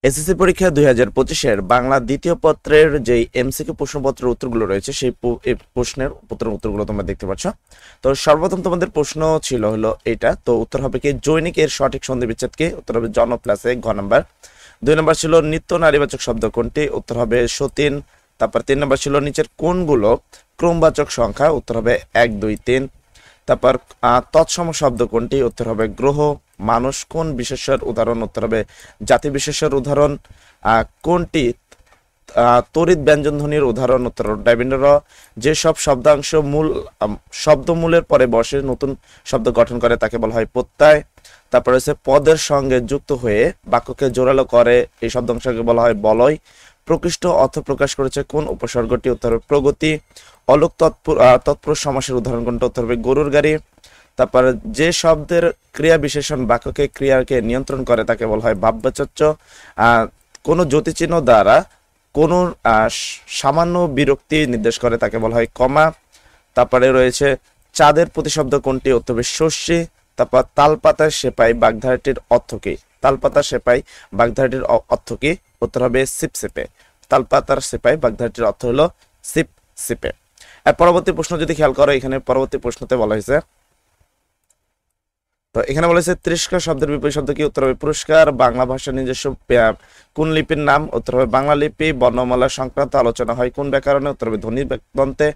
SSC পরীক্ষা 2025-এর বাংলা দ্বিতীয় পত্রের যেই এমসিকিউ প্রশ্নপত্রের উত্তরগুলো রয়েছে সেই এই প্রশ্নের উত্তরগুলো তোমরা দেখতে পাচ্ছ। তো সর্বপ্রথম তোমাদের প্রশ্ন ছিল হলো এটা, তো উত্তর হবে কি জৈনিক এর সঠিক সন্ধি বিচ্ছেদ কি? উত্তর হবে জন প্লাস ঘ নাম্বার। 2 নম্বর ছিল নিত্য নারীবাচক শব্দ কোনটি? উত্তর হবে সতীন। তারপর 3 নম্বর ছিল নিচের কোনগুলো ক্রমবাচক সংখ্যা? উত্তর হবে 1 2 3। তারপর তৎসম শব্দ কোনটি? উত্তর হবে গ্রহ। মানুষ কোন বিশেষ্যের উদাহরণ? উত্তর হবে জাতি বিশেষ্যের উদাহরণ। কোনটি তড়িৎ ব্যঞ্জনধ্বনির উদাহরণ? উত্তর ডাইবিন্ডর। যেসব শব্দাংশ মূল শব্দমূলের পরে বসে নতুন শব্দ গঠন করে তাকে বলা হয় প্রত্যয়। তারপরে হচ্ছে পদের সঙ্গে যুক্ত হয়ে বাক্যকে জোরালো করে এই শব্দাংশকে বলা হয় বলয়। প্রকৃষ্ট অর্থ প্রকাশ করেছে কোন উপসর্গটি? উত্তর হবে প্রগতি। অলোক তৎপুরুষ সমাসের উদাহরণ কোনটা? উত্তর হবে গরুর গাড়ি। তারপর যে শব্দের ক্রিয়া বিশেষণ বাক্যকে ক্রিয়াকে নিয়ন্ত্রণ করে তাকে বলা হয় ভাববাচক। কোন জ্যোতিচিহ্ন দ্বারা কোন সামান্য বিরক্তি নির্দেশ করে তাকে বলা হয় কমা। তারপরে রয়েছে চাঁদের প্রতিশব্দ কোনটি? উত্তর হবে শস্যি। তারপর তালপাতা সেপাই বাগধারাটির অর্থ কি? তালপাতা সেপাই বাগধারাটির অর্থ কি? উত্তর হবে সিপসিপে। তালপাতার সেপাই বাগধারাটির অর্থ হলো সিপসিপে। আর পরবর্তী প্রশ্ন যদি খেয়াল করো, এখানে পরবর্তী প্রশ্নতে বলা হয়েছে, তো এখানে বলেছে তিরস্কার শব্দের বিপরীত শব্দ কি? উত্তর হবে পুরস্কার। বাংলা ভাষার নিজস্ব কোন লিপির নাম? উত্তর হবে বাংলা লিপি। বর্ণমালা সংক্রান্ত আলোচনা হয় কোন ব্যাকরণে? উত্তর হবে ধ্বনি দন্তে।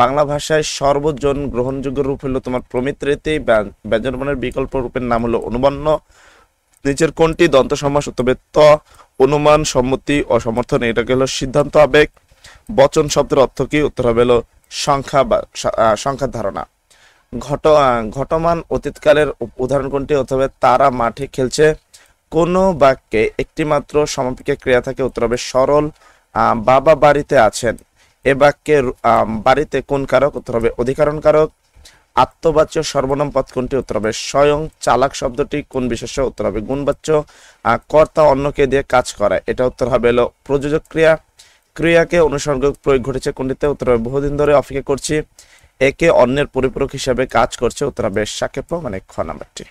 বাংলা ভাষায় সর্বজন গ্রহণযোগ্য রূপ হলো তোমার প্রমিত রীতি। ব্যঞ্জনবর্ণের বিকল্প রূপের নাম হলো অনুবর্ণ। নিচের কোনটি দন্ত সমাস? উত্তর হবে ত। অনুমান, সম্মতি, অসমর্থন এটাকে হলো সিদ্ধান্ত আবেগ। বচন শব্দের অর্থ কি? উত্তর হবে হলো সংখ্যা বা সংখ্যার ধারণা। ঘটমান অতীতকালের উদাহরণ কোনটি? অথবা তারা মাঠে খেলছে। কোন বাক্যে একটি মাত্র সমাপিকা ক্রিয়া থাকে? উত্তর হবে সরল। বাবা বাড়িতে আছেন এ বাক্যের বাড়িতে কোন কারক? উত্তর হবে অধিকরণ কারক। আত্মবাচ্য সর্বনাম পদ কোনটি? উত্তর হবে স্বয়ং। চালাক শব্দটি কোন বিশেষ্য? উত্তর হবে গুণবাচ্য। কর্তা অন্যকে দিয়ে কাজ করা এটা উত্তর হবে হলো প্রযোজক ক্রিয়া। ক্রিয়াকে অনুসর্গ প্রয়োগ ঘটেছে কোনটিতে? উত্তর হবে বহুদিন ধরে অপেক্ষা করছি। একে অন্যের পরিপূরক হিসাবে কাজ করছে। উত্তর হবে সাপেক্ষ, মানে খ নাম্বারটি।